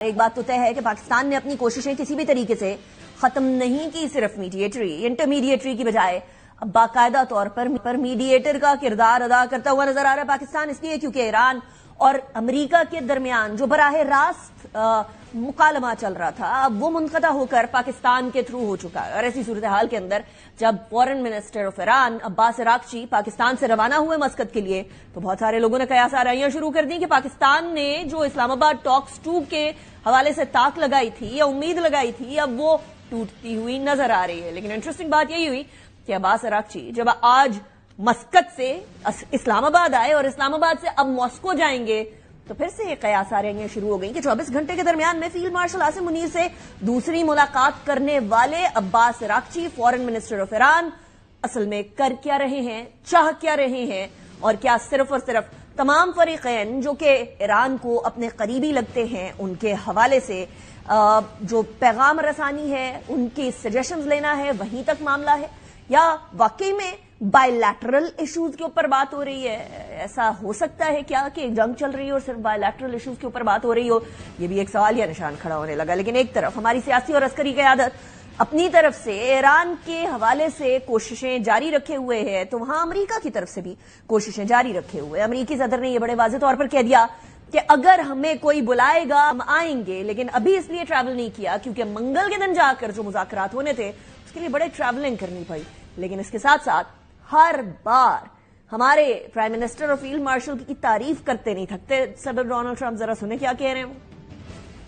ایک بات تو طے ہے کہ پاکستان نے اپنی کوششیں کسی بھی طریقے سے ختم نہیں کی، صرف انٹرمیڈیٹری کی بجائے اب باقاعدہ طور پر میڈیٹر کا کردار ادا کرتا ہوا نظر آ رہا ہے پاکستان، اس لیے کیونکہ ایران اور امریکہ کے درمیان جو براہ راست مکالمہ چل رہا تھا اب وہ منقطع ہو کر پاکستان کے تھرو ہو چکا ہے۔ اور ایسی صورتحال کے اندر جب فورن منسٹر آف ایران عباس اراغچی پاکستان سے روانہ ہوئے مسقط کے لیے تو بہت سارے لوگوں نے قیاس آرائیاں شروع کر دی کہ پاکستان نے جو اسلام آباد ٹاکس 2 کے حوالے سے تاک لگائی تھی یا امید لگائی تھی اب وہ ٹوٹتی ہوئی نظر آ رہی ہے۔ لیکن انٹرسٹنگ بات یہی ہوئی کہ عباس اراغچی جب آج مسقط سے اسلام آباد آئے اور اسلام آباد سے اب ماسکو جائیں گے تو پھر سے یہ قیاس آرائیاں شروع ہو گئیں کہ 24 گھنٹے کے درمیان میں فیلڈ مارشل عاصم منیر سے دوسری ملاقات کرنے والے عباس اراغچی فورن منسٹر آف ایران اصل میں کر کیا رہے ہیں، چاہ کیا رہے ہیں، اور کیا صرف اور صرف تمام فریقین جو کہ ایران کو اپنے قریبی لگتے ہیں ان کے حوالے سے جو پیغام رسانی ہے، ان کی سجیشنز لینا ہے، وہیں تک معاملہ ہے، یا واقعی میں بائی لیٹرل ایشوز کے اوپر بات ہو رہی ہے؟ ایسا ہو سکتا ہے کیا کہ جنگ چل رہی ہو اور صرف بائی لیٹرل ایشوز کے اوپر بات ہو رہی ہو؟ یہ بھی ایک سوال یا نشان کھڑا ہونے لگا۔ لیکن ایک طرف ہماری سیاسی اور عسکری قیادت اپنی طرف سے ایران کے حوالے سے کوششیں جاری رکھے ہوئے ہے تو وہاں امریکہ کی طرف سے بھی کوششیں جاری رکھے ہوئے۔ امریکی صدر نے یہ بڑے واضح طور پر کہہ دیا کہ اگر ہمیں کوئی بلائے گا ہم آئیں گے، لیکن ابھی اس لیے ٹریول نہیں کیا کیونکہ منگل کے دن جا کر جو مذاکرات ہونے تھے اس کے لیے بڑے ٹریولنگ کرنی پڑی۔ لیکن اس کے ساتھ ساتھ ہر بار ہمارے پرائم منسٹر اور فیلڈ مارشل کی تعریف کرتے نہیں تھکتے۔ صدر ڈونلڈ ٹرمپ ذرا سنیں کیا کہہ رہے ہیں۔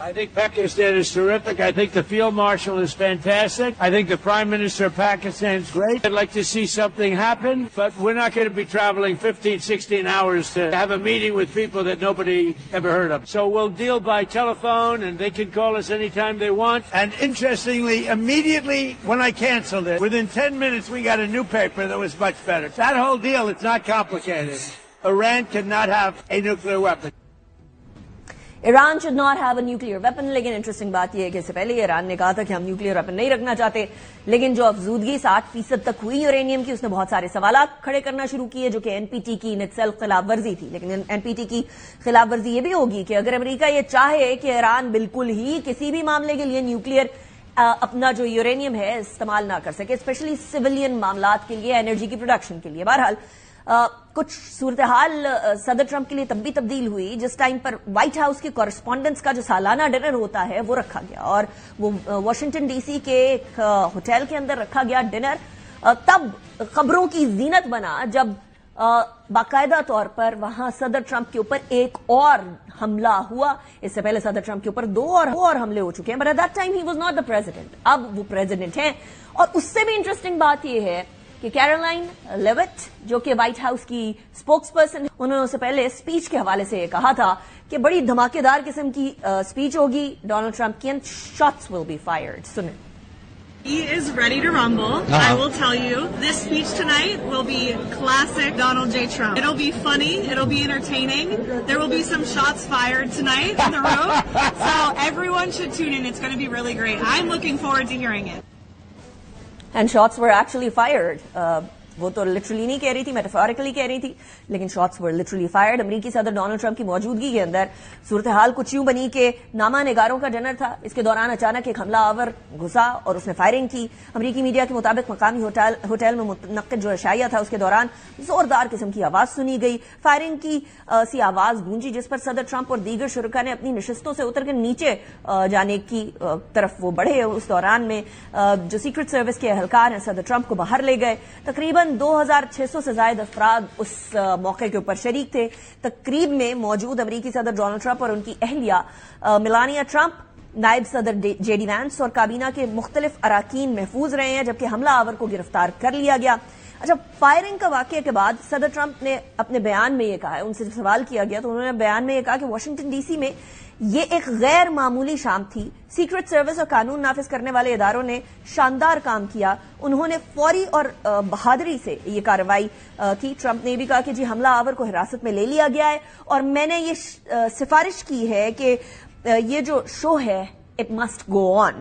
I think Pakistan is terrific. I think the Field Marshal is fantastic. I think the Prime Minister of Pakistan is great. I'd like to see something happen, but we're not going to be traveling 15, 16 hours to have a meeting with people that nobody ever heard of. So we'll deal by telephone, and they can call us anytime they want. And interestingly, immediately when I canceled it, within 10 minutes we got a new paper that was much better. That whole deal, it's not complicated. Iran cannot have a nuclear weapon. Iran should not have a nuclear weapon، لیکن interesting بات یہ ہے کہ اس سے پہلے ایران نے کہا تھا کہ ہم نیوکلیئر ویپن نہیں رکھنا چاہتے، لیکن جو افزودگی 60% تک ہوئی یورینیم کی اس نے بہت سارے سوالات کھڑے کرنا شروع کیے جو کہ NPT کی ان itself خلاف ورزی تھی۔ لیکن NPT کی خلاف ورزی یہ بھی ہوگی کہ اگر امریکہ یہ چاہے کہ ایران بالکل ہی کسی بھی معاملے کے لیے نیوکلیئر اپنا جو یورینیم ہے استعمال نہ کر سکے، اسپیشلی سویلین معاملات کے لیے، انرجی کی پروڈکشن کے لیے۔ بہرحال کچھ صورتحال صدر ٹرمپ کے لیے تب بھی تبدیل ہوئی جس ٹائم پر وائٹ ہاؤس کے کورسپونڈنٹس کا جو سالانہ ڈنر ہوتا ہے وہ رکھا گیا، اور وہ واشنگٹن ڈی سی کے ایک ہوٹل کے اندر رکھا گیا ڈنر۔ تب خبروں کی زینت بنا جب باقاعدہ طور پر وہاں صدر ٹرمپ کے اوپر ایک اور حملہ ہوا۔ اس سے پہلے صدر ٹرمپ کے اوپر 2 اور حملے ہو چکے ہیں، but at that time he was not the president, اب وہ پریزیڈنٹ ہیں۔ اور اس سے بھی انٹرسٹنگ بات یہ ہے کہ کیرولائن لیوٹ جو کہ وائٹ ہاؤس کی اسپوکس پرسن، انہوں نے اس سے پہلے اسپیچ کے حوالے سے کہا تھا کہ بڑی دھماکے دار قسم کی اسپیچ ہوگی ڈونلڈ ٹرمپ کی، and shots will be fired. سنیں۔ He is ready to rumble. I will tell you, this speech tonight will be classic Donald J. Trump. It'll be funny. It'll be entertaining. There will be some shots fired tonight in the room. So everyone should tune in. It's going to be really great. I'm looking forward to hearing it. And shots were actually fired. وہ تو literally نہیں کہہ رہی تھی، metaphorically کہہ رہی تھی، لیکن شاٹس ور لٹرلی فائرڈ۔ امریکی صدر ڈونلڈ ٹرمپ کی موجودگی کے اندر صورتحال کچھ یوں بنی کہ نامہ نگاروں کا ڈنر تھا، اس کے دوران اچانک ایک حملہ آور گھسا اور اس نے فائرنگ کی۔ امریکی میڈیا کے مطابق مقامی ہوٹل میں منعقد جو عشائیہ تھا اس کے دوران زوردار قسم کی آواز سنی گئی، فائرنگ کی سی آواز گونجی، جس پر صدر ٹرمپ اور دیگر شرکاء نے اپنی نشستوں سے اتر کے نیچے جانے کی طرف وہ بڑھے۔ اس دوران میں جو سیکرٹ سروس کے اہلکار ہیں صدر ٹرمپ کو باہر لے گئے۔ تقریباً 2600 سے زائد افراد اس موقع کے اوپر شریک تھے۔ تقریب میں موجود امریکی صدر ڈونلڈ ٹرمپ اور ان کی اہلیہ میلانیا ٹرمپ، نائب صدر جے ڈی وینس اور کابینہ کے مختلف اراکین محفوظ رہے ہیں، جبکہ حملہ آور کو گرفتار کر لیا گیا۔ اچھا، فائرنگ کا واقعے کے بعد صدر ٹرمپ نے اپنے بیان میں یہ کہا ہے، ان سے سوال کیا گیا تو انہوں نے بیان میں یہ کہا کہ واشنگٹن ڈی سی میں یہ ایک غیر معمولی شام تھی، سیکرٹ سروس اور قانون نافذ کرنے والے اداروں نے شاندار کام کیا، انہوں نے فوری اور بہادری سے یہ کارروائی کی۔ ٹرمپ نے بھی کہا کہ جی حملہ آور کو حراست میں لے لیا گیا ہے اور میں نے یہ سفارش کی ہے کہ یہ جو شو ہے it must go on,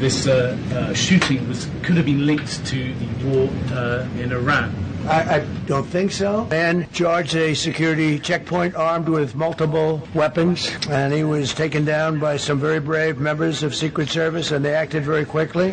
This shooting could have been linked to the war in Iran. I don't think so. Man charged a security checkpoint armed with multiple weapons, and he was taken down by some very brave members of Secret Service, and they acted very quickly.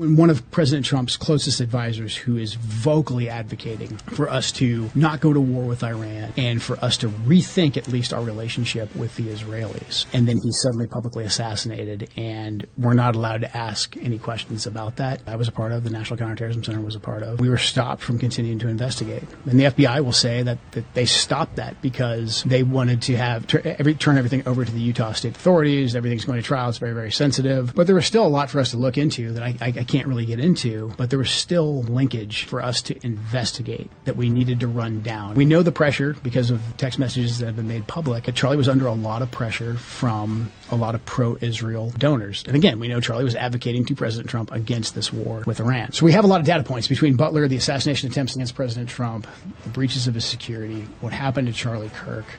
When one of President Trump's closest advisors, who is vocally advocating for us to not go to war with Iran and for us to rethink at least our relationship with the Israelis, and then he's suddenly publicly assassinated and we're not allowed to ask any questions about that. I was a part of, the National Counterterrorism Center was a part of. We were stopped from continuing to investigate. And the FBI will say that they stopped that because they wanted to have turn everything over to the Utah state authorities. Everything's going to trial. It's very, very sensitive. But there was still a lot for us to look into that I can't really get into, but there was still linkage for us to investigate that we needed to run down. We know the pressure because of text messages that have been made public. Charlie was under a lot of pressure from a lot of pro-Israel donors. And again, we know Charlie was advocating to President Trump against this war with Iran. So we have a lot of data points between Butler, the assassination attempts against President Trump, the breaches of his security, what happened to Charlie Kirk.